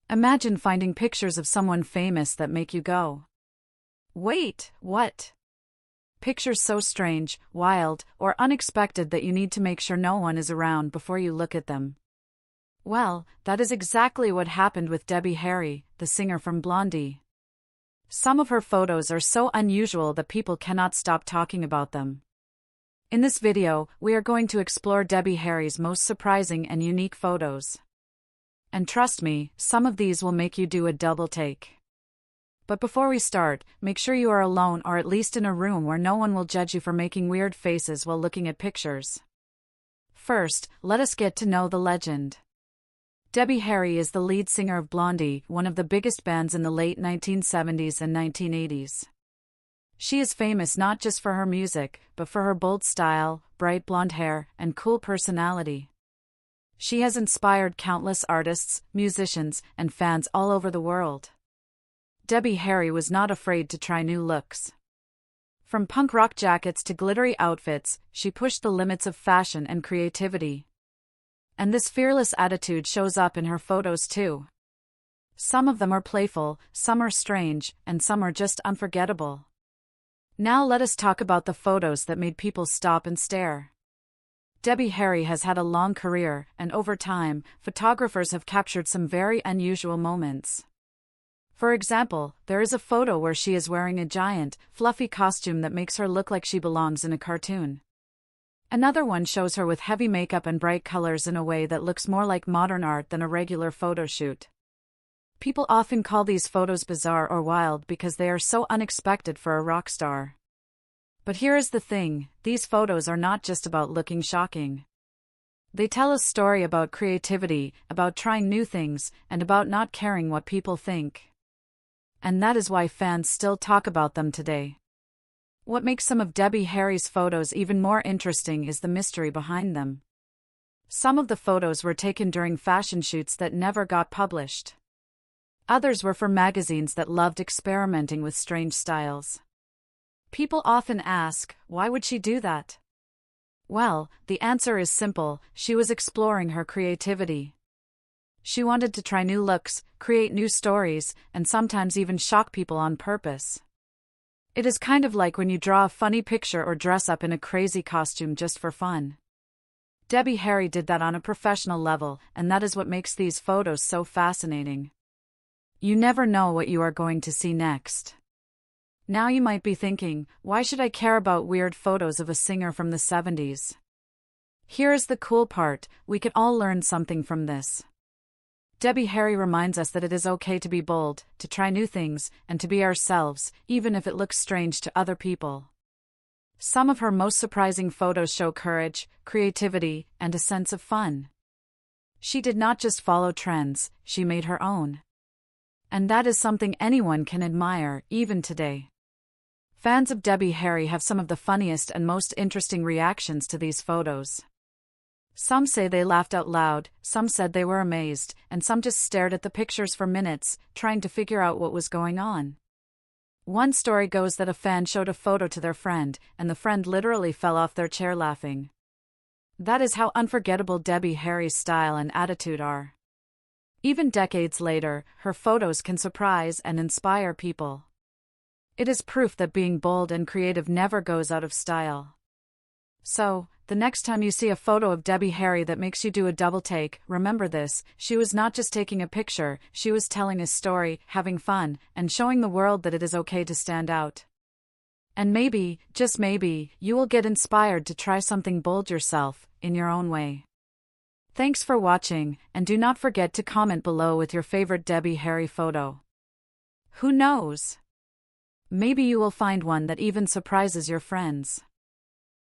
Imagine finding pictures of someone famous that make you go, "Wait, what?" Pictures so strange, wild, or unexpected that you need to make sure no one is around before you look at them. Well, that is exactly what happened with Debbie Harry, the singer from Blondie. Some of her photos are so unusual that people cannot stop talking about them. In this video, we are going to explore Debbie Harry's most surprising and unique photos. And trust me, some of these will make you do a double take. But before we start, make sure you are alone or at least in a room where no one will judge you for making weird faces while looking at pictures. First, let us get to know the legend. Debbie Harry is the lead singer of Blondie, one of the biggest bands in the late 1970s and 1980s. She is famous not just for her music, but for her bold style, bright blonde hair, and cool personality. She has inspired countless artists, musicians, and fans all over the world. Debbie Harry was not afraid to try new looks. From punk rock jackets to glittery outfits, she pushed the limits of fashion and creativity. And this fearless attitude shows up in her photos too. Some of them are playful, some are strange, and some are just unforgettable. Now let us talk about the photos that made people stop and stare. Debbie Harry has had a long career, and over time, photographers have captured some very unusual moments. For example, there is a photo where she is wearing a giant, fluffy costume that makes her look like she belongs in a cartoon. Another one shows her with heavy makeup and bright colors in a way that looks more like modern art than a regular photo shoot. People often call these photos bizarre or wild because they are so unexpected for a rock star. But here is the thing, these photos are not just about looking shocking. They tell a story about creativity, about trying new things, and about not caring what people think. And that is why fans still talk about them today. What makes some of Debbie Harry's photos even more interesting is the mystery behind them. Some of the photos were taken during fashion shoots that never got published. Others were for magazines that loved experimenting with strange styles. People often ask, why would she do that? Well, the answer is simple, she was exploring her creativity. She wanted to try new looks, create new stories, and sometimes even shock people on purpose. It is kind of like when you draw a funny picture or dress up in a crazy costume just for fun. Debbie Harry did that on a professional level, and that is what makes these photos so fascinating. You never know what you are going to see next. Now you might be thinking, why should I care about weird photos of a singer from the 70s? Here is the cool part, we can all learn something from this. Debbie Harry reminds us that it is okay to be bold, to try new things, and to be ourselves, even if it looks strange to other people. Some of her most surprising photos show courage, creativity, and a sense of fun. She did not just follow trends, she made her own. And that is something anyone can admire, even today. Fans of Debbie Harry have some of the funniest and most interesting reactions to these photos. Some say they laughed out loud, some said they were amazed, and some just stared at the pictures for minutes, trying to figure out what was going on. One story goes that a fan showed a photo to their friend, and the friend literally fell off their chair laughing. That is how unforgettable Debbie Harry's style and attitude are. Even decades later, her photos can surprise and inspire people. It is proof that being bold and creative never goes out of style. So, the next time you see a photo of Debbie Harry that makes you do a double take, remember this, she was not just taking a picture, she was telling a story, having fun, and showing the world that it is okay to stand out. And maybe, just maybe, you will get inspired to try something bold yourself, in your own way. Thanks for watching, and do not forget to comment below with your favorite Debbie Harry photo. Who knows? Maybe you will find one that even surprises your friends.